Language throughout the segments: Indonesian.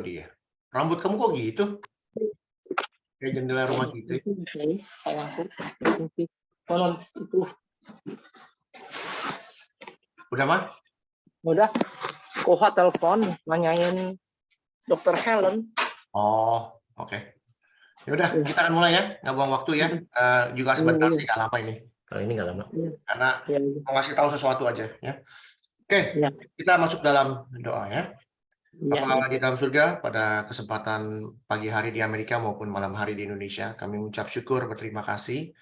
Dia. Rambut kamu kok gitu? Kayak jendela rumah kita. Sayangku. Tolong itu. Udah, Mah? Udah. Koha telepon nanyain Dokter Helen. Oh, oke. Ya udah, kita akan mulai ya. Nggak buang waktu ya. Juga sebentar sih, nggak lama ini. Kali ini nggak lama. Karena mau ngasih tahu sesuatu aja ya. Oke, kita masuk dalam doa ya. Bapa di dalam surga, pada kesempatan pagi hari di Amerika maupun malam hari di Indonesia, kami mengucap syukur, berterima kasih,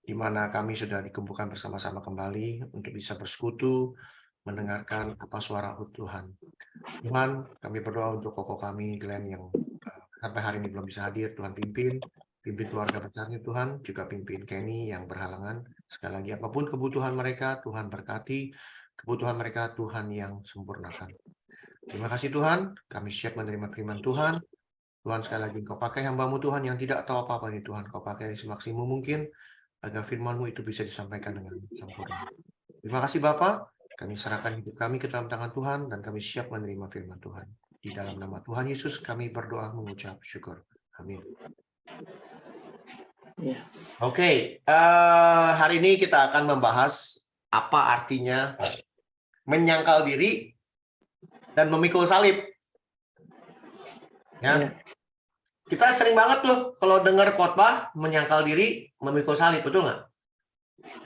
di mana kami sudah dikumpulkan bersama-sama kembali untuk bisa bersekutu, mendengarkan apa suara Tuhan. Tuhan, kami berdoa untuk koko kami, Glenn, yang sampai hari ini belum bisa hadir. Tuhan pimpin keluarga besarnya Tuhan, juga pimpin Kenny yang berhalangan. Sekali lagi, apapun kebutuhan mereka, Tuhan berkati, kebutuhan mereka Tuhan yang sempurnakan. Terima kasih Tuhan, kami siap menerima firman Tuhan. Tuhan, sekali lagi Engkau pakai hamba-Mu Tuhan yang tidak tahu apa-apa nih Tuhan. Kau pakai semaksimum mungkin agar firman-Mu itu bisa disampaikan dengan sempurna. Terima kasih Bapa, kami serahkan hidup kami ke dalam tangan Tuhan dan kami siap menerima firman Tuhan. Di dalam nama Tuhan Yesus kami berdoa mengucap syukur. Amin. Oke, hari ini kita akan membahas apa artinya menyangkal diri dan memikul salib. Ya. Kita sering banget tuh kalau dengar khotbah menyangkal diri, memikul salib, betul nggak?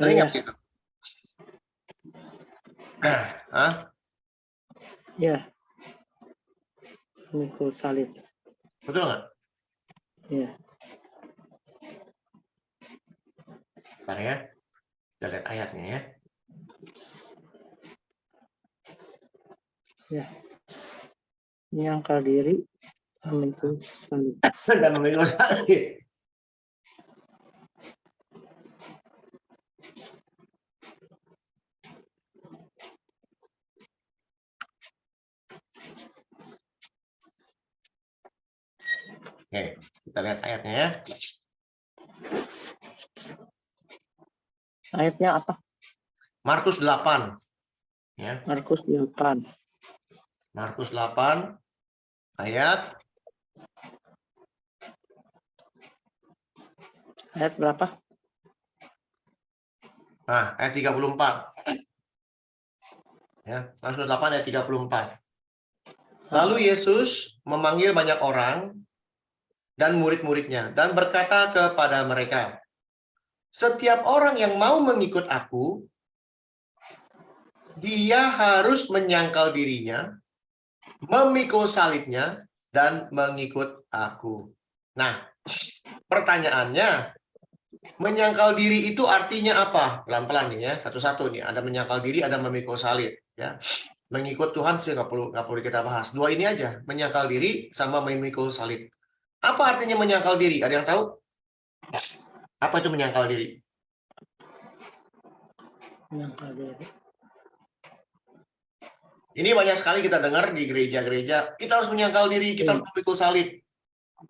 Sering nggak gitu? Ya. Memikul salib. Betul nggak? Iya. Bentar ya, kita lihat ayatnya ya. Ya. Menyangkal diri, memikul salib. Dan memikul salib. Oke, kita lihat ayatnya ya. Ayatnya apa? Markus 8. Ya. Markus 8. Markus 8 ayat berapa? Nah, ayat 34. Ya, Markus 8 ayat 34. Lalu Yesus memanggil banyak orang dan murid-muridnya dan berkata kepada mereka, setiap orang yang mau mengikut aku, dia harus menyangkal dirinya, memikul salibnya, dan mengikut aku. Nah, pertanyaannya, menyangkal diri itu artinya apa? Pelan-pelan nih ya, satu-satu nih. Ada menyangkal diri, ada memikul salib. Ya, mengikut Tuhan sih nggak perlu kita bahas. Dua ini aja, menyangkal diri sama memikul salib. Apa artinya menyangkal diri? Ada yang tahu? Apa itu menyangkal diri? Menyangkal diri. Ini banyak sekali kita dengar di gereja-gereja, kita harus menyangkal diri, kita harus memikul salib.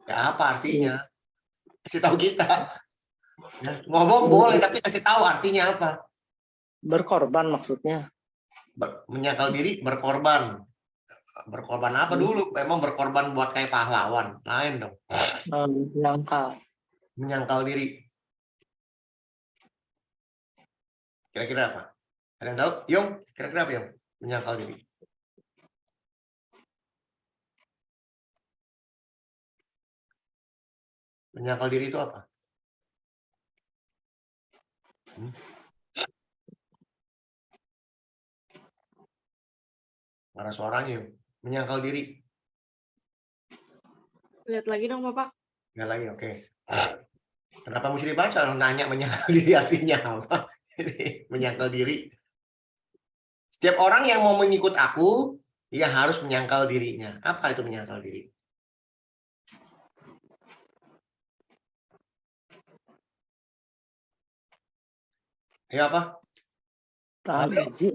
Ya, apa artinya? Kasih tahu kita. Ya, ngomong boleh, tapi kasih tahu artinya apa. Berkorban maksudnya. Menyangkal diri, berkorban. Berkorban apa dulu? Memang berkorban buat kayak pahlawan. Lain dong. Menyangkal diri. Kira-kira apa? Ada yang tahu? Yung, kira-kira apa Yung? Menyangkal diri. Menyangkal diri itu apa? Mana suaranya Yung? Menyangkal diri. Lihat lagi dong Bapak. Lihat lagi, oke. Kenapa mesti dibaca? Nanya menyangkal diri artinya apa? Menyangkal diri. Setiap orang yang mau mengikut aku, dia harus menyangkal dirinya. Apa itu menyangkal diri? Ya apa? Tahan uji.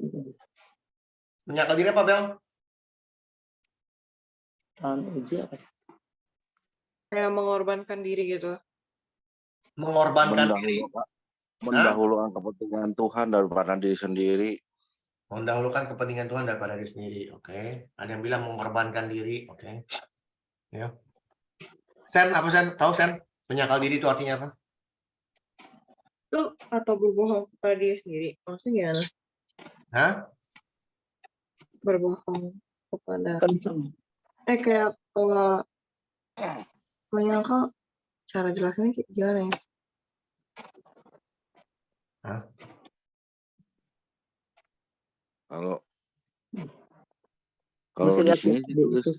Menyangkal diri apa, Bel? Tahan uji apa? Kayak mengorbankan diri gitu. Mengorbankan diri. Mendahulukan kepentingan Tuhan daripada diri sendiri. Mendahulukan kepentingan Tuhan daripada diri sendiri. Oke. Ada yang bilang mengorbankan diri. Oke. Ya. Sen, apa Sen? Tahu Sen? Menyangkal diri itu artinya apa? Itu atau berbohong kepada diri sendiri. Maksudnya gimana? Hah? Berbohong kepada Kenceng. kayak menyangkal, cara jelasnya gimana ya? Hah? Kalau Masih di lihat sini di itu.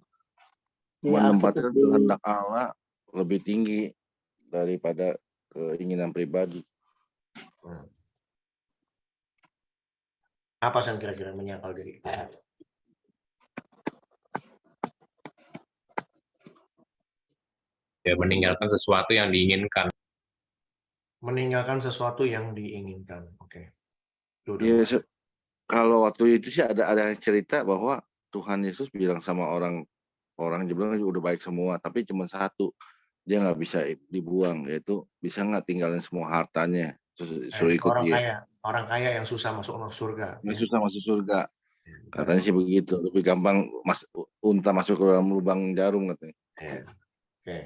Di menempatkan Alkitab, di kehendak Allah lebih tinggi daripada keinginan pribadi. Apa Sen kira-kira menyangkal diri? Ya, meninggalkan sesuatu yang diinginkan. Meninggalkan sesuatu yang diinginkan. Oke. Ya, kalau waktu itu sih ada cerita bahwa Tuhan Yesus bilang sama orang dia bilang udah baik semua, tapi cuma satu dia nggak bisa dibuang, yaitu bisa nggak tinggalin semua hartanya suruh ikut dia. Orang kaya yang susah masuk surga. Yang susah masuk surga. Katanya sih begitu, lebih gampang unta masuk ke dalam lubang jarum katanya. Ya. Oke.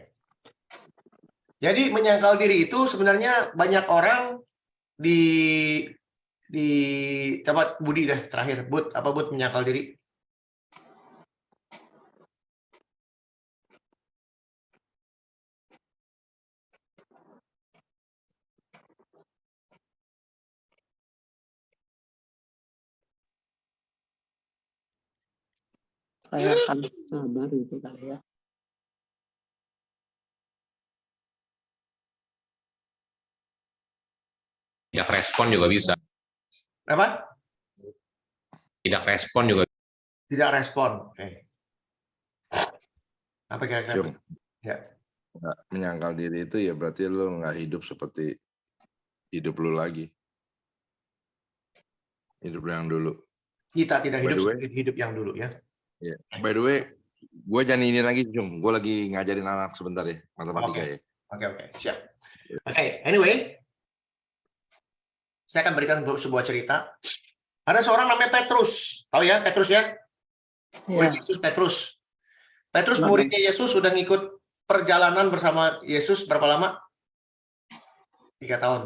Jadi menyangkal diri itu sebenarnya banyak orang di coba Budi deh terakhir. Bud, apa Bud menyangkal diri? kayak anak sabar itu kali ya. Tidak respon juga bisa. Apa? Tidak respon juga. Tidak respon. Oke. Apa kira-kira? Ya. Menyangkal diri itu ya berarti lo nggak hidup seperti hidup lo lagi. Hidup lo yang dulu. Kita tidak hidup seperti hidup yang dulu ya. Yeah. By the way, gue jangan ini lagi, Jung. Gue lagi ngajarin anak sebentar ya, matematika ya. Oke, siap. Oke, anyway. Saya akan berikan sebuah cerita. Ada seorang namanya Petrus. Tahu ya Petrus ya? Murid Yesus Petrus. Petrus muridnya Yesus sudah ngikut perjalanan bersama Yesus berapa lama? 3 tahun.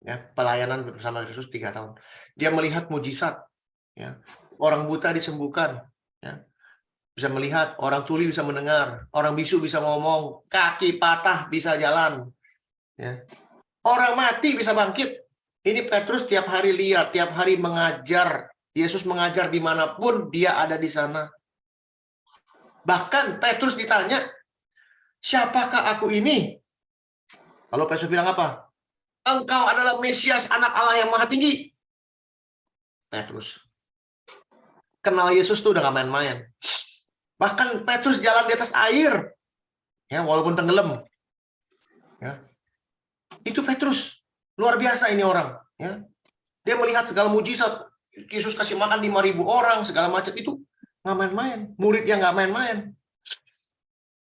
Ya, pelayanan bersama Yesus 3 tahun. Dia melihat mujizat. Ya. Orang buta disembuhkan. Ya. Bisa melihat, orang tuli bisa mendengar, orang bisu bisa ngomong, kaki patah bisa jalan. Ya. Orang mati bisa bangkit. Ini Petrus tiap hari lihat, tiap hari mengajar. Yesus mengajar dimanapun dia ada di sana. Bahkan Petrus ditanya, siapakah aku ini? Lalu Petrus bilang apa? Engkau adalah Mesias, anak Allah yang maha tinggi. Petrus. Kenal Yesus tuh udah gak main-main. Bahkan Petrus jalan di atas air. Ya, walaupun tenggelam. Ya. Itu Petrus. Luar biasa ini orang. Ya. Dia melihat segala mujizat. Yesus kasih makan 5.000 orang, segala macam itu. Nggak main-main. Murid yang nggak main-main.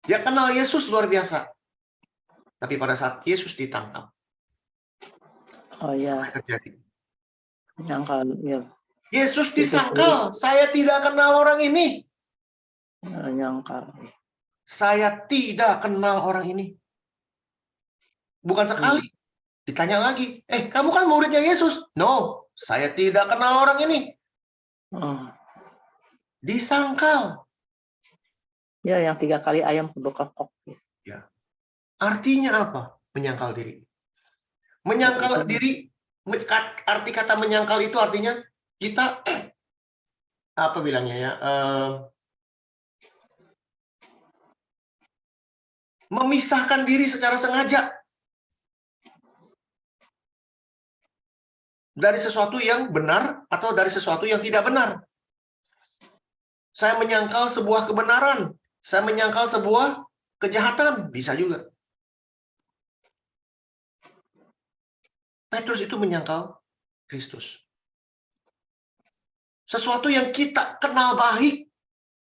Dia kenal Yesus luar biasa. Tapi pada saat Yesus ditangkap. Oh ya. Terjadi. Menyangkal, ya. Yesus disangkal. Saya tidak kenal orang ini. Menyangkal. Saya tidak kenal orang ini. Bukan sekali. Ditanya lagi, kamu kan muridnya Yesus? No, saya tidak kenal orang ini. Disangkal. Ya, yang 3 kali ayam kebekok. Ya. Artinya apa? Menyangkal diri. Menyangkal diri, arti kata menyangkal itu artinya kita, apa bilangnya ya, memisahkan diri secara sengaja dari sesuatu yang benar atau dari sesuatu yang tidak benar. Saya menyangkal sebuah kebenaran, saya menyangkal sebuah kejahatan, bisa juga. Petrus itu menyangkal Kristus. Sesuatu yang kita kenal baik,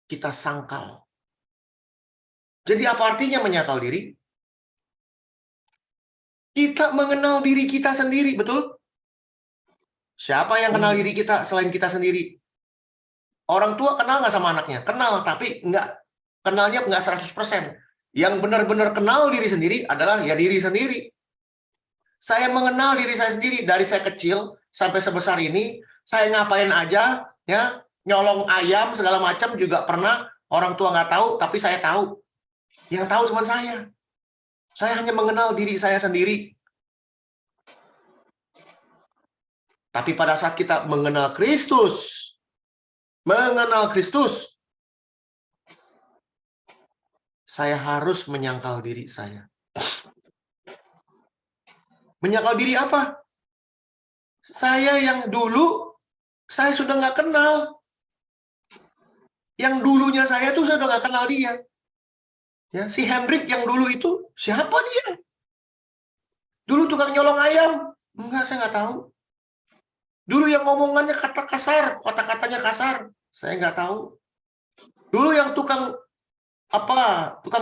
kita sangkal. Jadi apa artinya menyangkal diri? Kita mengenal diri kita sendiri, betul? Siapa yang kenal diri kita selain kita sendiri? Orang tua kenal nggak sama anaknya? Kenal, tapi nggak kenalnya nggak 100%. Yang benar-benar kenal diri sendiri adalah ya diri sendiri. Saya mengenal diri saya sendiri dari saya kecil sampai sebesar ini. Saya ngapain aja, ya nyolong ayam segala macam juga pernah. Orang tua nggak tahu, tapi saya tahu. Yang tahu cuma saya. Saya hanya mengenal diri saya sendiri. Tapi pada saat kita mengenal Kristus, saya harus menyangkal diri saya. Menyangkal diri apa? Saya yang dulu, saya sudah nggak kenal. Yang dulunya saya tuh saya udah nggak kenal dia. Ya, si Hendrik yang dulu itu, siapa dia? Dulu tukang nyolong ayam? Enggak, saya nggak tahu. Dulu yang ngomongannya kata kasar, kata-katanya kasar, saya nggak tahu. Dulu yang tukang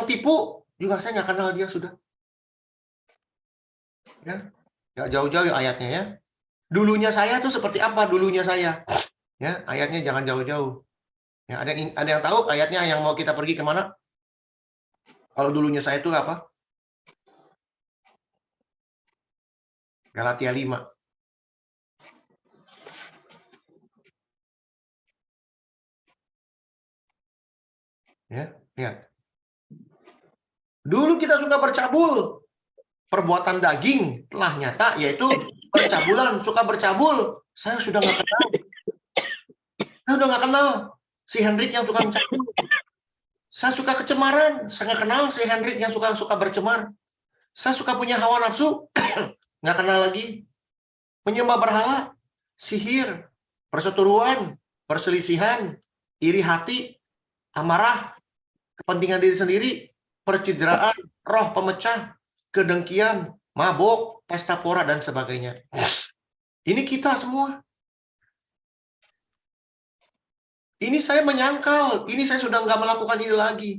tipu, juga saya nggak kenal dia sudah. Ya, nggak jauh-jauh ayatnya ya. Dulunya saya tuh seperti apa dulunya saya? Ya, ayatnya jangan jauh-jauh. Ya, ada yang tahu ayatnya yang mau kita pergi kemana? Kalau dulunya saya itu apa? Galatia 5. Ya, lihat. Dulu kita suka bercabul. Perbuatan daging telah nyata, yaitu percabulan, suka bercabul. Saya sudah nggak kenal. Saya udah nggak kenal si Hendrik yang tukang cabul. Saya suka kecemaran, saya nggak kenal si Hendrik yang suka bercemar. Saya suka punya hawa nafsu, nggak kenal lagi. Menyembah berhala, sihir, perseteruan, perselisihan, iri hati, amarah, kepentingan diri sendiri, percideraan, roh pemecah, kedengkian, mabuk, pesta pora, dan sebagainya. Ini kita semua. Ini saya menyangkal, ini saya sudah nggak melakukan ini lagi.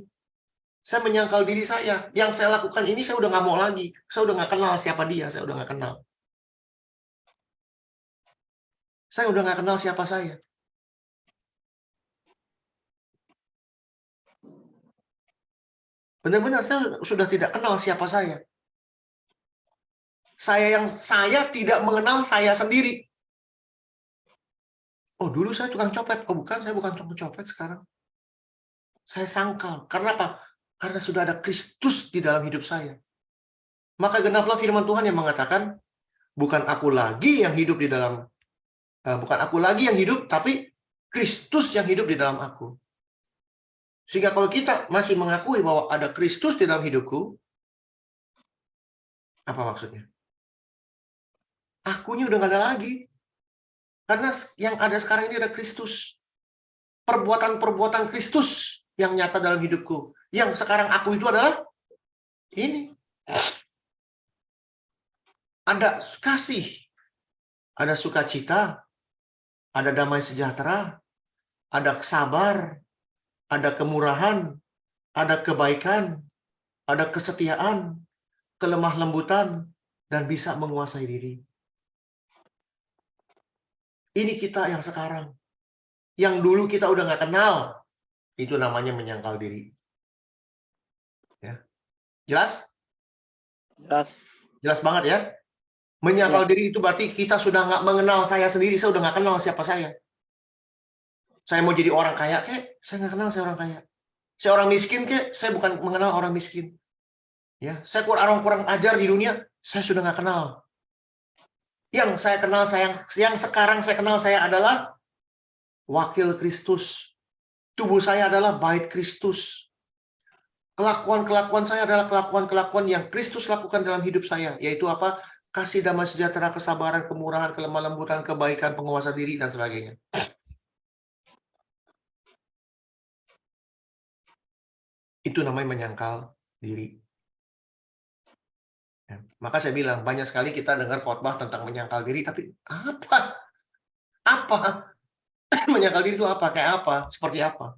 Saya menyangkal diri saya. Yang saya lakukan ini saya udah nggak mau lagi. Saya udah nggak kenal siapa dia, saya udah nggak kenal. Saya udah nggak kenal siapa saya. Benar-benar saya sudah tidak kenal siapa saya. Saya tidak mengenal saya sendiri. Oh, dulu saya tukang copet. Oh, bukan, saya bukan tukang copet sekarang. Saya sangkal. Karena apa? Karena sudah ada Kristus di dalam hidup saya. Maka genaplah firman Tuhan yang mengatakan, bukan aku lagi yang hidup di dalam, bukan aku lagi yang hidup, tapi Kristus yang hidup di dalam aku. Sehingga kalau kita masih mengakui bahwa ada Kristus di dalam hidupku, apa maksudnya? Akunya udah nggak ada lagi. Karena yang ada sekarang ini ada Kristus. Perbuatan-perbuatan Kristus yang nyata dalam hidupku. Yang sekarang aku itu adalah ini. Ada kasih, ada sukacita, ada damai sejahtera, ada sabar, ada kemurahan, ada kebaikan, ada kesetiaan, kelemah lembutan, dan bisa menguasai diri. Ini kita yang sekarang. Yang dulu kita udah nggak kenal. Itu namanya menyangkal diri. Ya. Jelas? Jelas. Jelas banget ya? Menyangkal diri itu berarti kita sudah nggak mengenal saya sendiri. Saya udah nggak kenal siapa saya. Saya mau jadi orang kaya, saya nggak kenal saya orang kaya. Saya orang miskin, saya bukan mengenal orang miskin. Ya, saya kurang ajar di dunia, saya sudah nggak kenal. Yang saya kenal, yang sekarang saya kenal saya adalah wakil Kristus. Tubuh saya adalah bait Kristus. Kelakuan-kelakuan saya adalah kelakuan-kelakuan yang Kristus lakukan dalam hidup saya. Yaitu apa? Kasih, damai sejahtera, kesabaran, kemurahan, kelemah lembutan, kebaikan, penguasa diri, dan sebagainya. Itu namanya menyangkal diri. Ya, maka saya bilang, banyak sekali kita dengar khotbah tentang menyangkal diri, tapi apa? Apa? Menyangkal diri itu apa? Kayak apa? Seperti apa?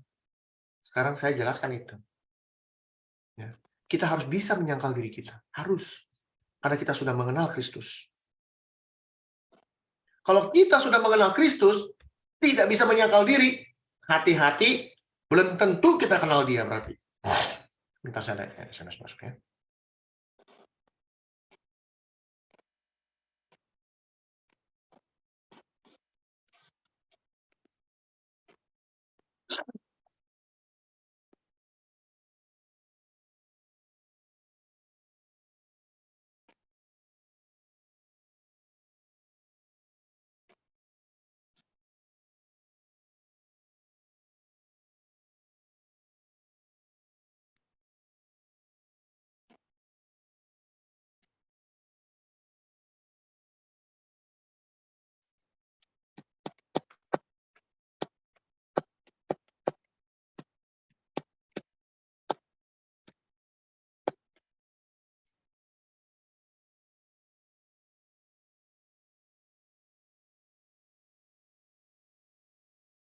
Sekarang saya jelaskan itu. Ya. Kita harus bisa menyangkal diri kita. Harus. Karena kita sudah mengenal Kristus. Kalau kita sudah mengenal Kristus, tidak bisa menyangkal diri, hati-hati, belum tentu kita kenal dia berarti. Bentar saya lihat ya, SMS masuk ya.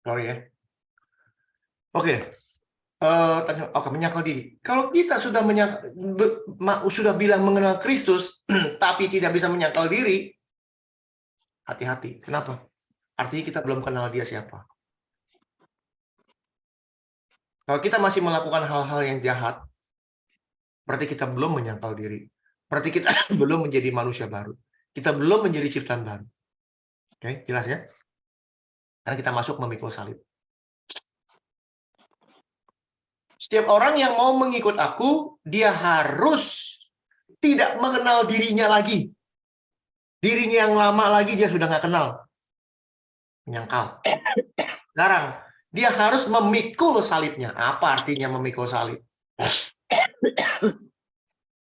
Sorry ya. Oke. Oke, menyangkal diri. Kalau kita sudah sudah bilang mengenal Kristus, tapi tidak bisa menyangkal diri, hati-hati. Kenapa? Artinya kita belum kenal dia siapa. Kalau kita masih melakukan hal-hal yang jahat, berarti kita belum menyangkal diri. Berarti kita belum menjadi manusia baru. Kita belum menjadi ciptaan baru. Oke, jelas ya? Karena kita masuk memikul salib. Setiap orang yang mau mengikut aku, dia harus tidak mengenal dirinya lagi. Dirinya yang lama lagi dia sudah nggak kenal. Menyangkal. Sekarang, dia harus memikul salibnya. Apa artinya memikul salib?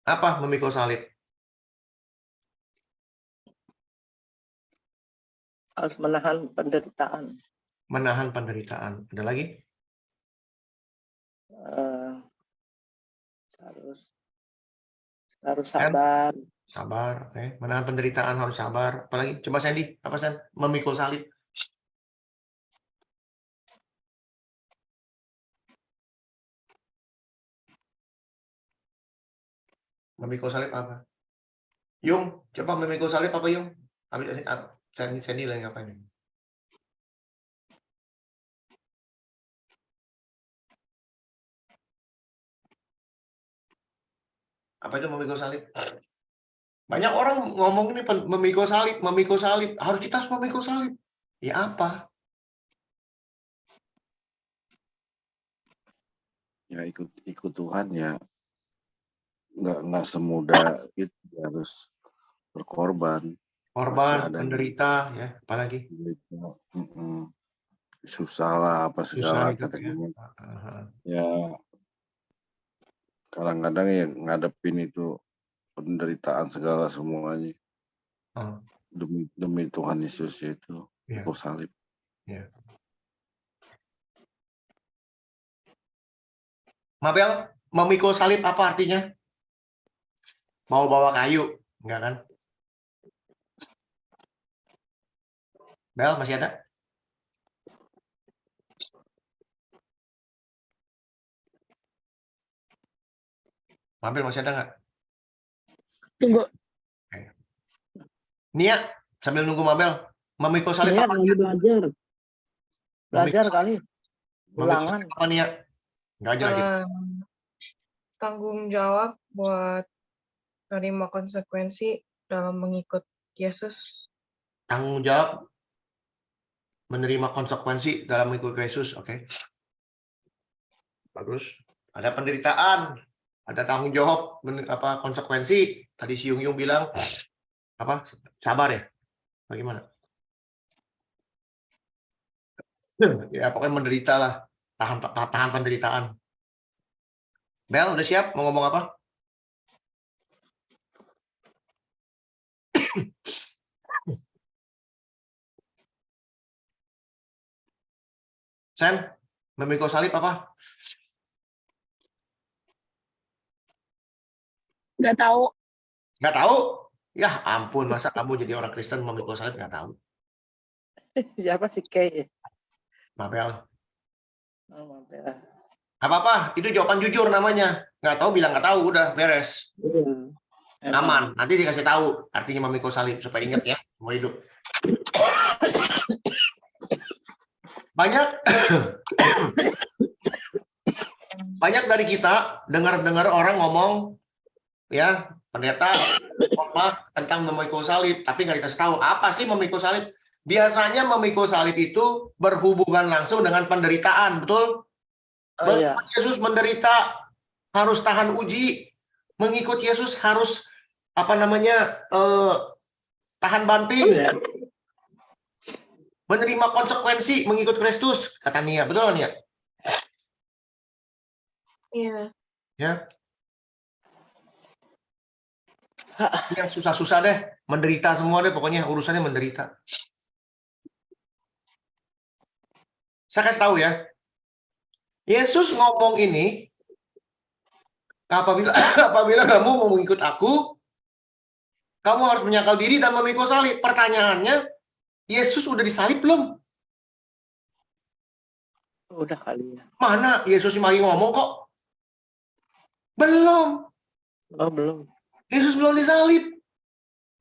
Apa memikul salib? Harus menahan penderitaan. Menahan penderitaan. Ada lagi? Harus sabar. Sabar, oke. Menahan penderitaan harus sabar. Apalagi? Coba Sandy, apa San? Memikul salib. Memikul salib apa? Yung, coba memikul salib apa Yung? Sandy lagi ngapain? Apa itu memikul salib? Banyak orang ngomong ini memikul salib. Harus kita harus memikul salib. Ya apa? Ya ikut Tuhan ya. Nggak semudah itu, harus berkorban. Korban, menderita, ya. Apalagi? Susah lah apa segala Susah katanya. Ya. Kadang-kadang ya ngadepin itu penderitaan segala semuanya demi Tuhan Yesus itu ikut salib. Ya. Mabel, memikul salib apa artinya? Mau bawa kayu, enggak kan? Bel masih ada? Mabel masih ada nggak? Tunggu. Nia, sambil nunggu Mabel, memikul salib Nia apa? lagi belajar. Belajar kali. Ulangan. Apa Nia? Nggak aja lagi. Tanggung jawab buat menerima konsekuensi dalam mengikut Yesus. Tanggung jawab menerima konsekuensi dalam mengikut Yesus, oke. Bagus. Ada penderitaan, ada tanggung jawab, konsekuensi. Tadi si Yung bilang apa? Sabar ya? Bagaimana? Ya pokoknya menderita lah, tahan penderitaan. Bel udah siap mau ngomong apa? Sen, memikul salib apa? Nggak tahu. Nggak tahu? Ya ampun, masa kamu jadi orang Kristen memikul salib nggak tahu? Siapa sih Kay? Mabel. Oh, Mabel. Apa-apa, itu jawaban jujur namanya. Nggak tahu bilang nggak tahu, udah beres. Aman, nanti dikasih tahu artinya memikul salib supaya ingat ya, mau hidup. Banyak Banyak dari kita dengar-dengar orang ngomong, ya, pendeta khotbah tentang memikul salib, tapi nggak dikasih tahu apa sih memikul salib. Biasanya memikul salib itu berhubungan langsung dengan penderitaan, betul? Oh, iya. Mengikut Yesus menderita, harus tahan uji. Mengikut Yesus harus tahan banting. Iya. Menerima konsekuensi mengikut Kristus, kata Nia, betul Nia? Iya. Ya. Yang susah-susah deh, menderita semua deh, pokoknya urusannya menderita. Saya kasih tahu ya, Yesus ngomong ini, apabila kamu mau mengikut aku, kamu harus menyangkal diri dan memikul salib. Pertanyaannya, Yesus udah disalib belum? Udah kali ya. Mana Yesus lagi ngomong kok? Belum. Oh, belum. Yesus belum disalib.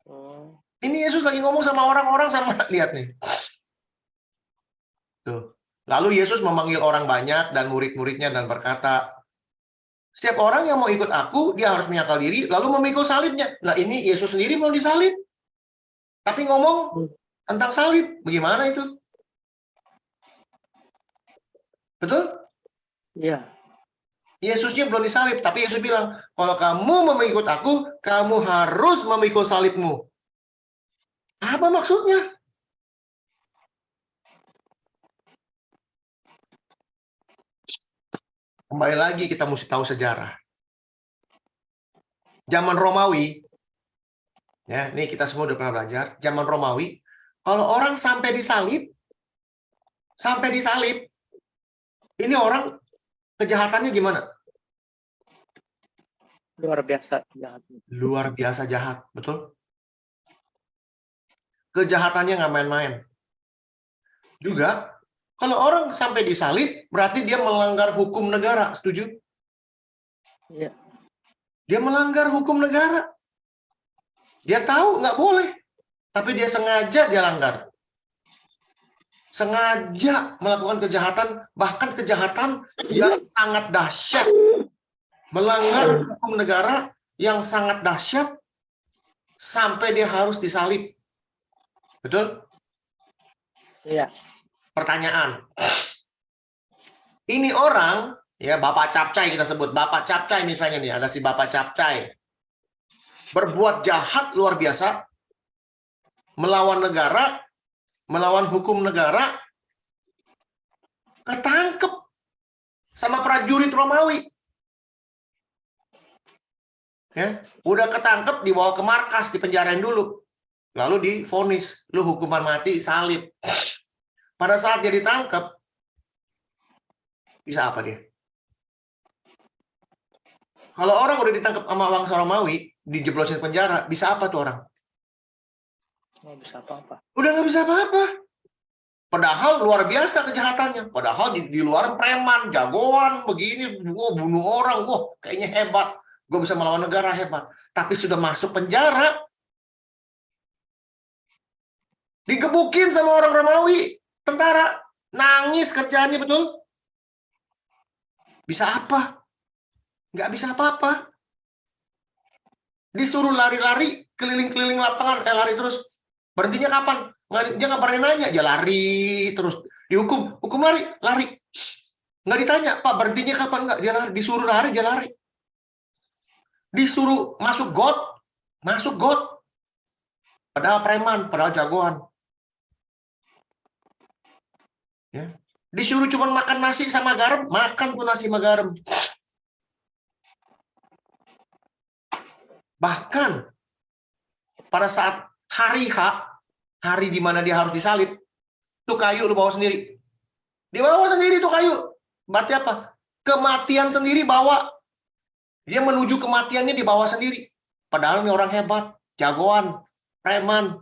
Oh. Ini Yesus lagi ngomong sama orang-orang, sama lihat nih. Tuh. Lalu Yesus memanggil orang banyak dan murid-muridnya dan berkata, setiap orang yang mau ikut aku, dia harus menyangkal diri, lalu memikul salibnya. Nah ini Yesus sendiri belum disalib. Tapi ngomong tentang salib. Bagaimana itu? Betul? Iya. Yesusnya belum disalib, tapi Yesus bilang, kalau kamu mengikut aku, kamu harus memikul salibmu. Apa maksudnya? Kembali lagi kita mesti tahu sejarah. Zaman Romawi, ya, ini kita semua udah pernah belajar, zaman Romawi, kalau orang sampai disalib, ini orang kejahatannya gimana? Luar biasa jahat. Luar biasa jahat, betul? Kejahatannya nggak main-main. Juga, kalau orang sampai disalib, berarti dia melanggar hukum negara, setuju? Iya. Dia melanggar hukum negara. Dia tahu nggak boleh, tapi dia sengaja dia langgar. Sengaja melakukan kejahatan, bahkan kejahatan yang sangat dahsyat. Melanggar hukum negara yang sangat dahsyat, sampai dia harus disalib. Betul? Iya. Pertanyaan. Ini orang, ya Bapak Capcay kita sebut, Bapak Capcay misalnya nih, ada si Bapak Capcay. Berbuat jahat luar biasa, melawan negara, melawan hukum negara, ketangkep sama prajurit Romawi. Ya, udah ketangkep, dibawa ke markas, dipenjarain dulu. Lalu divonis, lu hukuman mati, salib. Pada saat dia ditangkap, bisa apa dia? Kalau orang udah ditangkap sama bangsa Romawi, dijeblosin penjara, bisa apa tuh orang? Nggak bisa apa-apa. Udah nggak bisa apa-apa. Padahal luar biasa kejahatannya. Padahal di luar preman, jagoan, begini, bunuh orang, kayaknya hebat. Gue bisa melawan negara, hebat. Tapi sudah masuk penjara, digebukin sama orang Romawi, tentara, nangis kerjaannya, betul? Bisa apa? Nggak bisa apa-apa. Disuruh lari-lari, keliling-keliling lapangan, lari terus. Berhentinya kapan? Dia nggak pernah nanya, dia lari terus. Dihukum, hukum lari. Nggak ditanya, Pak, berhentinya kapan? Nggak, dia lari. Disuruh lari, dia lari. Disuruh masuk got. Padahal preman, padahal jagoan. Ya. Disuruh cuma makan nasi sama garam, makan tuh nasi sama garam. Bahkan pada saat hari H, hari di mana dia harus disalib, tuh kayu lu bawa sendiri. Dibawa sendiri tuh kayu. Berarti apa? Kematian sendiri bawa. Dia menuju kematiannya dibawa sendiri. Padahal ini orang hebat, jagoan, preman.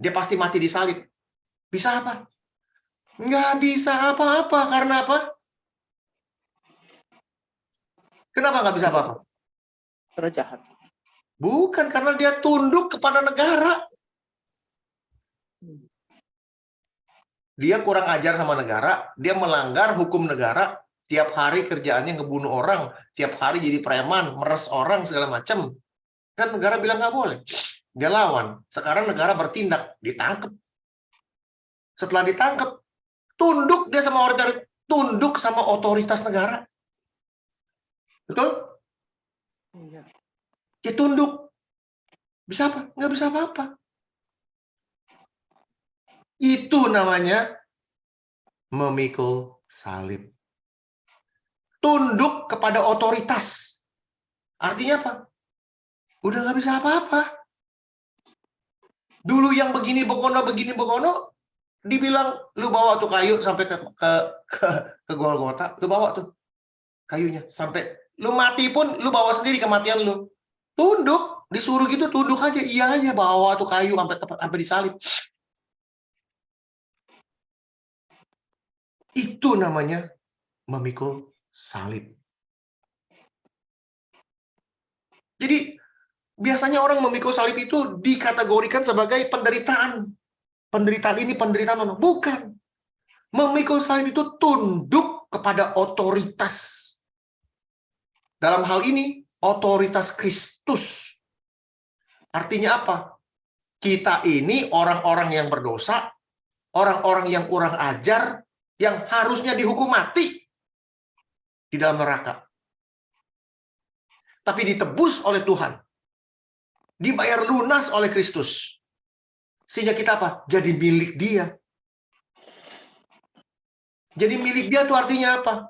Dia pasti mati disalib. Bisa apa? Nggak bisa apa-apa. Karena apa? Kenapa nggak bisa apa-apa? Karena jahat. Bukan, karena dia tunduk kepada negara. Dia kurang ajar sama negara, dia melanggar hukum negara, tiap hari kerjaannya ngebunuh orang, tiap hari jadi preman, meres orang segala macam. Kan negara bilang nggak boleh. Dia lawan. Sekarang negara bertindak, ditangkap. Setelah ditangkap, tunduk dia sama tunduk sama otoritas negara. Betul? Iya. Dia tunduk. Bisa apa? Nggak bisa apa-apa. Itu namanya memikul salib. Tunduk kepada otoritas. Artinya apa? Udah nggak bisa apa-apa. Dulu yang begini begono, dibilang lu bawa tuh kayu sampai ke Golgota, lu bawa tuh kayunya sampai lu mati pun lu bawa sendiri kematian lu. Tunduk, disuruh gitu tunduk aja, iya aja bawa tuh kayu sampai disalib. Itu namanya memikul salib. Jadi biasanya orang memikul salib itu dikategorikan sebagai penderitaan. Penderitaan ini, penderitaan mana? Bukan. Memikul salib itu tunduk kepada otoritas. Dalam hal ini, otoritas Kristus. Artinya apa? Kita ini orang-orang yang berdosa, orang-orang yang kurang ajar, yang harusnya dihukum mati di dalam neraka. Tapi ditebus oleh Tuhan. Dibayar lunas oleh Kristus. Sehingga kita apa? Jadi milik Dia. Jadi milik Dia itu artinya apa?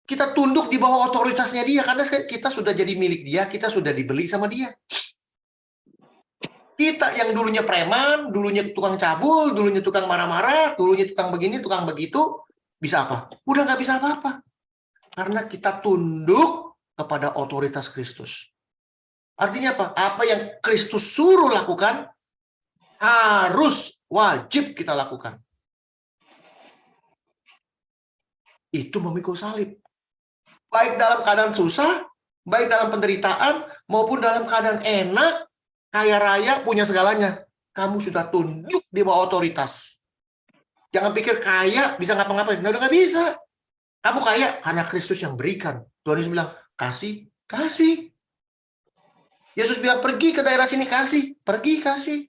Kita tunduk di bawah otoritasnya Dia. Karena kita sudah jadi milik Dia, kita sudah dibeli sama Dia. Kita yang dulunya preman, dulunya tukang cabul, dulunya tukang marah-marah, dulunya tukang begini, tukang begitu, bisa apa? Udah nggak bisa apa-apa. Karena kita tunduk kepada otoritas Kristus. Artinya apa? Apa yang Kristus suruh lakukan, harus, wajib kita lakukan. Itu memikul salib. Baik dalam keadaan susah, baik dalam penderitaan, maupun dalam keadaan enak, kaya raya, punya segalanya. Kamu sudah tunduk di bawah otoritas. Jangan pikir kaya bisa ngapa-ngapain. Nah, udah nggak bisa. Kamu kaya karena Kristus yang berikan. Tuhan Yesus bilang, kasih, kasih. Yesus bilang, pergi ke daerah sini, kasih. Pergi, kasih.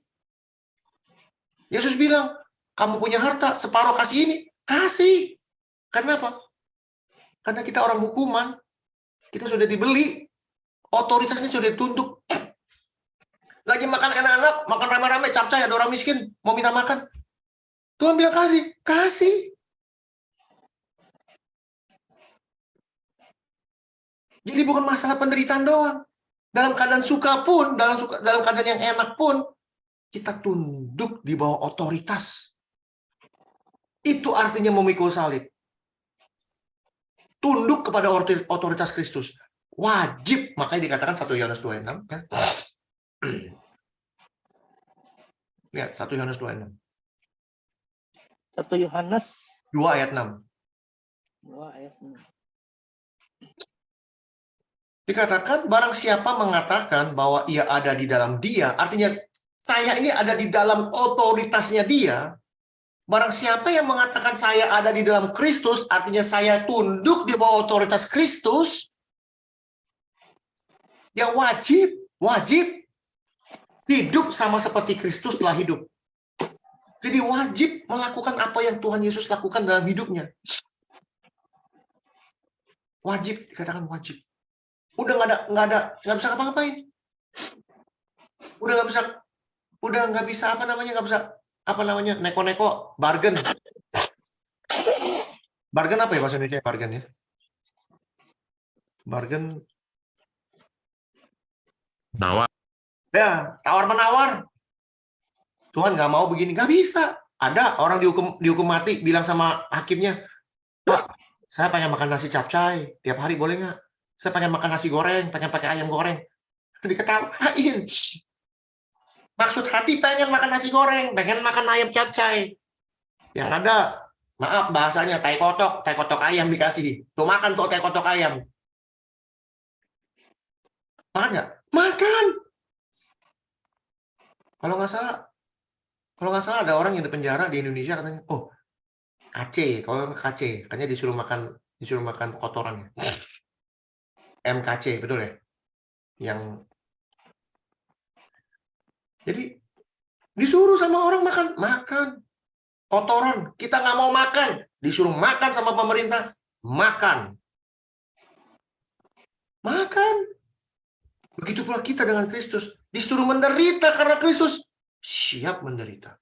Yesus bilang, kamu punya harta, separuh kasih ini. Kasih. Karena apa? Karena kita orang hukuman. Kita sudah dibeli. Otoritasnya sudah ditunduk. Lagi makan enak-enak, makan rame-rame, capcay, ada orang miskin, mau minta makan. Tuhan bilang, kasih. Kasih. Jadi bukan masalah penderitaan doang. Dalam keadaan suka pun, dalam keadaan yang enak pun, kita tunduk di bawah otoritas. Itu artinya memikul salib. Tunduk kepada otoritas Kristus. Wajib, makanya dikatakan 1 Yohanes 2:6. Kan? Lihat, 1 Yohanes 2:6. 1 Yohanes 2:6. 2:6. Dikatakan, barang siapa mengatakan bahwa ia ada di dalam Dia, artinya saya ini ada di dalam otoritasnya Dia. Barang siapa yang mengatakan saya ada di dalam Kristus, artinya saya tunduk di bawah otoritas Kristus, ya wajib hidup sama seperti Kristus telah hidup. Jadi wajib melakukan apa yang Tuhan Yesus lakukan dalam hidupnya. Wajib, dikatakan wajib. Udah nggak bisa ngapa-ngapain. Udah nggak bisa neko-neko, bargain. Bargain apa ya bahasa Indonesia? Bargain ya. Bargain. Nawar. Ya, tawar-menawar. Tuhan nggak mau begini, nggak bisa. Ada orang dihukum mati, bilang sama hakimnya, Pak, saya pengen makan nasi capcay, tiap hari boleh nggak? Saya pengen makan nasi goreng, pengen pakai ayam goreng. Diketawain. Maksud hati pengen makan nasi goreng, pengen makan ayam capcay. Yang ada, maaf bahasanya, tai kotok ayam dikasih. Tuh makan tuh tai kotok ayam. Makan nggak? Makan. Kalau nggak salah ada orang yang di penjara di Indonesia katanya, oh KC, kalau KC, katanya disuruh makan disuruh makan kotoran. MKC, betul ya? Jadi disuruh sama orang makan kotoran. Kita nggak mau makan, disuruh makan sama pemerintah, makan. Begitu pula kita dengan Kristus, disuruh menderita karena Kristus siap menderita.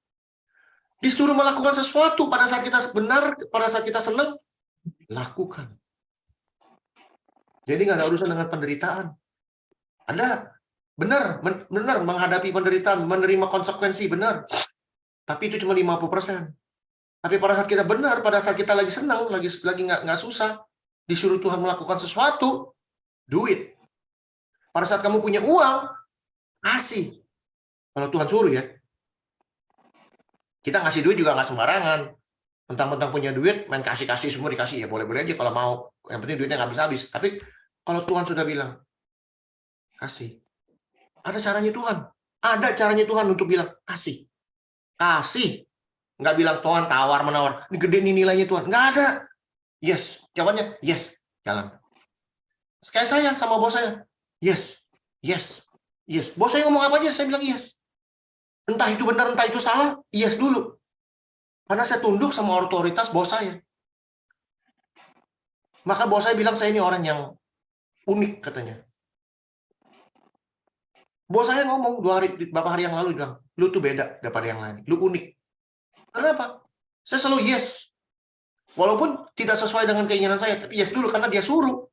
Disuruh melakukan sesuatu pada saat kita benar, pada saat kita senang, lakukan. Jadi nggak ada urusan dengan penderitaan. Anda benar menghadapi penderitaan, menerima konsekuensi, benar. Tapi itu cuma 50%. Tapi pada saat kita benar, pada saat kita lagi senang, lagi nggak susah, disuruh Tuhan melakukan sesuatu, do it. Pada saat kamu punya uang, kasih. Kalau Tuhan suruh ya. Kita ngasih duit juga nggak sembarangan. Mentang-mentang punya duit, main kasih-kasih semua dikasih. Ya boleh-boleh aja kalau mau. Yang penting duitnya nggak habis-habis. Tapi kalau Tuhan sudah bilang, kasih. Ada caranya Tuhan. Ada caranya Tuhan untuk bilang, kasih. Kasih. Nggak bilang Tuhan tawar-menawar. Ini gede nih nilainya Tuhan. Nggak ada. Yes. Jawabannya, yes. Jalan. Kayak saya sama bos saya. Yes. Yes. Yes. Bos saya ngomong apa aja, saya bilang yes. Entah itu benar, entah itu salah, yes dulu. Karena saya tunduk sama otoritas bos saya. Maka bos saya bilang saya ini orang yang unik katanya. Bos saya ngomong beberapa hari yang lalu bilang, lu tuh beda daripada yang lain, lu unik. Kenapa? Saya selalu yes. Walaupun tidak sesuai dengan keinginan saya, tapi yes dulu karena dia suruh.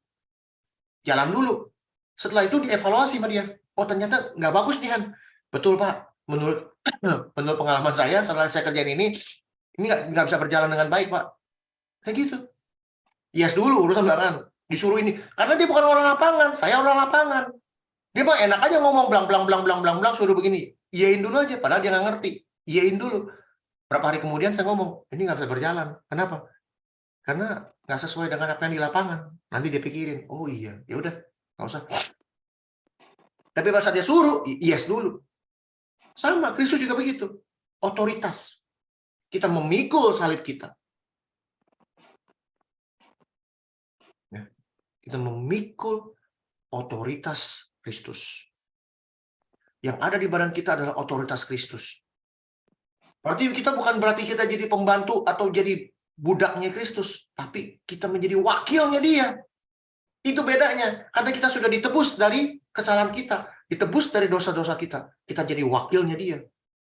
Jalan dulu. Setelah itu dievaluasi sama dia. Oh ternyata nggak bagus nih Han. Betul Pak. Menurut pengalaman saya setelah saya kerjain ini nggak bisa berjalan dengan baik Pak. Kayak gitu. Yes dulu urusan belakangan. Disuruh ini. Karena dia bukan orang lapangan. Saya orang lapangan. Dia mah enak aja ngomong blang suruh begini. Iyain dulu aja. Padahal dia nggak ngerti. Iyain dulu. Berapa hari kemudian saya ngomong, ini nggak bisa berjalan. Kenapa? Karena nggak sesuai dengan apa yang di lapangan. Nanti dia pikirin, oh iya, ya udah, nggak usah. Tapi pas dia suruh, yes dulu. Sama, Kristus juga begitu. Otoritas. Kita memikul salib kita. Ya. Kita memikul otoritas Kristus. Yang ada di badan kita adalah otoritas Kristus. Berarti berarti kita jadi pembantu atau jadi budaknya Kristus, tapi kita menjadi wakilnya dia. Itu bedanya. Karena kita sudah ditebus dari kesalahan kita, ditebus dari dosa-dosa kita. Kita jadi wakilnya dia.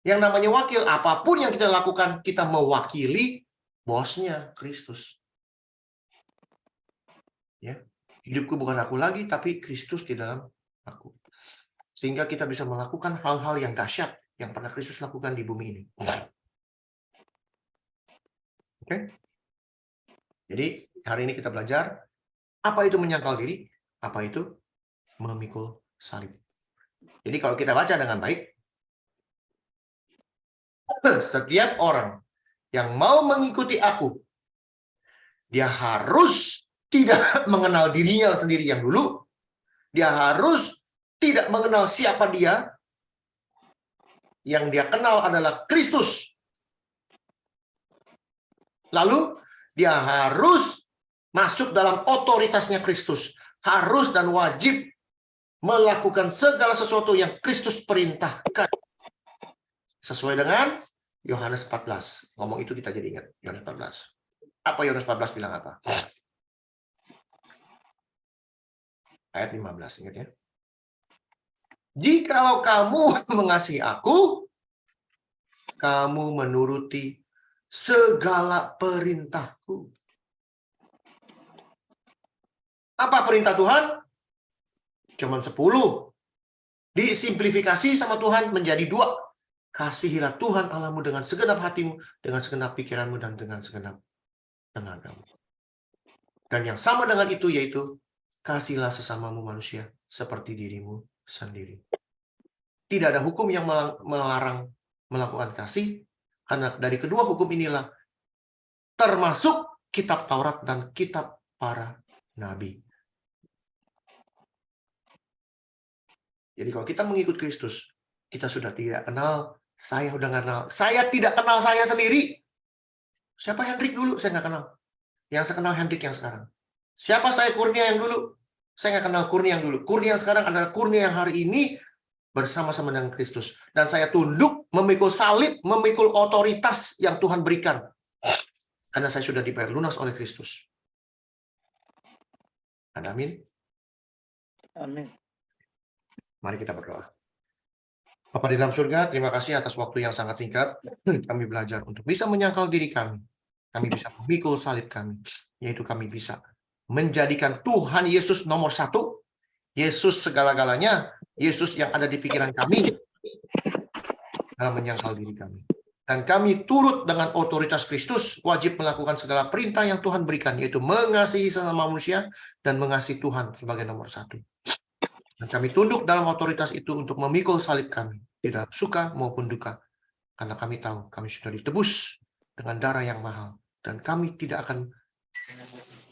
Yang namanya wakil, apapun yang kita lakukan, kita mewakili bosnya, Kristus. Ya, hidupku bukan aku lagi, tapi Kristus di dalam aku. Sehingga kita bisa melakukan hal-hal yang dahsyat yang pernah Kristus lakukan di bumi ini. Oke? Jadi, hari ini kita belajar apa itu menyangkal diri, apa itu memikul salib. Jadi, kalau kita baca dengan baik, setiap orang yang mau mengikuti aku, dia harus tidak mengenal dirinya sendiri yang dulu, dia harus tidak mengenal siapa dia. Yang dia kenal adalah Kristus. Lalu dia harus masuk dalam otoritasnya Kristus. Harus dan wajib melakukan segala sesuatu yang Kristus perintahkan. Sesuai dengan Yohanes 14. Ngomong itu kita jadi ingat. Yohanes 14. Apa Yohanes 14 bilang apa? Ayat 15, ingat ya. Jikalau kamu mengasihi aku, kamu menuruti segala perintahku. Apa perintah Tuhan? Cuman 10. Disimplifikasi sama Tuhan menjadi 2. Kasihilah Tuhan Allahmu dengan segenap hatimu, dengan segenap pikiranmu, dan dengan segenap tenagamu. Dan yang sama dengan itu yaitu, kasihilah sesamamu manusia seperti dirimu sendiri. Tidak ada hukum yang melarang melakukan kasih, karena dari kedua hukum inilah termasuk kitab Taurat dan kitab para nabi. Jadi kalau kita mengikut Kristus, kita sudah tidak kenal, saya udah nggak kenal, saya tidak kenal saya sendiri. Siapa Hendrik dulu? Saya nggak kenal. Yang saya kenal Hendrik yang sekarang. Siapa saya Kurnia yang dulu? Saya nggak kenal Kurnia yang dulu. Kurnia yang sekarang adalah Kurnia yang hari ini bersama-sama dengan Kristus. Dan saya tunduk, memikul salib, memikul otoritas yang Tuhan berikan. Karena saya sudah dibayar lunas oleh Kristus. Amin. Amin. Mari kita berdoa. Bapa di dalam surga, terima kasih atas waktu yang sangat singkat. Kami belajar untuk bisa menyangkal diri kami. Kami bisa memikul salib kami. Yaitu kami bisa menjadikan Tuhan Yesus nomor satu. Yesus segala-galanya. Yesus yang ada di pikiran kami. Dalam menyangkal diri kami. Dan kami turut dengan otoritas Kristus, wajib melakukan segala perintah yang Tuhan berikan, yaitu mengasihi sesama manusia dan mengasihi Tuhan sebagai nomor satu. Dan kami tunduk dalam otoritas itu untuk memikul salib kami, tidak suka maupun duka. Karena kami tahu kami sudah ditebus dengan darah yang mahal. Dan kami tidak akan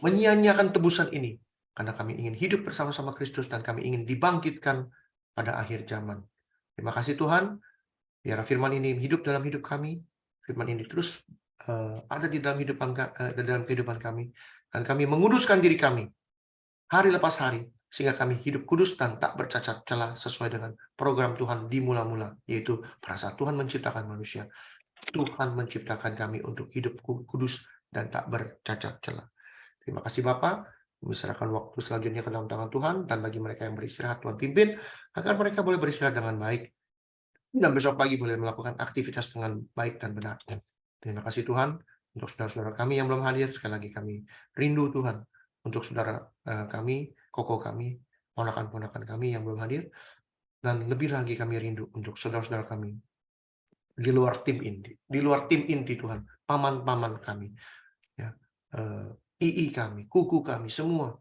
menyia-nyiakan tebusan ini. Karena kami ingin hidup bersama-sama Kristus dan kami ingin dibangkitkan pada akhir zaman. Terima kasih Tuhan. Biar firman ini hidup dalam hidup kami. Firman ini terus ada di dalam kehidupan kami. Dan kami menguduskan diri kami hari lepas hari. Sehingga kami hidup kudus dan tak bercacat celah sesuai dengan program Tuhan di mula-mula. Yaitu pada saat Tuhan menciptakan manusia. Tuhan menciptakan kami untuk hidup kudus dan tak bercacat celah. Terima kasih Bapak. Menyerahkan waktu selanjutnya ke dalam tangan Tuhan. Dan bagi mereka yang beristirahat, Tuhan pimpin. Agar mereka boleh beristirahat dengan baik. Dan besok pagi boleh melakukan aktivitas dengan baik dan benar. Terima kasih Tuhan untuk saudara-saudara kami yang belum hadir. Sekali lagi kami rindu Tuhan untuk saudara kami, koko kami, ponakan-ponakan kami yang belum hadir. Dan lebih lagi kami rindu untuk saudara-saudara kami di luar tim inti Tuhan, paman-paman kami, ya, II kami, kuku kami, semua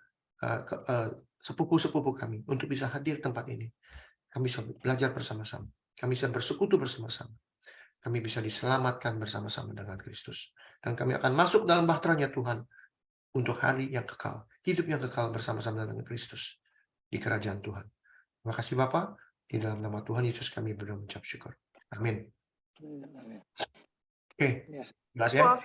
sepupu-sepupu kami untuk bisa hadir tempat ini. Kami bisa belajar bersama-sama. Kami bisa bersekutu bersama-sama. Kami bisa diselamatkan bersama-sama dengan Kristus. Dan kami akan masuk dalam bahteranya Tuhan untuk hari yang kekal. Hidup yang kekal bersama-sama dengan Kristus di kerajaan Tuhan. Terima kasih Bapa. Di dalam nama Tuhan Yesus kami berdoa mengucap syukur. Amin. Oke. Jelas ya?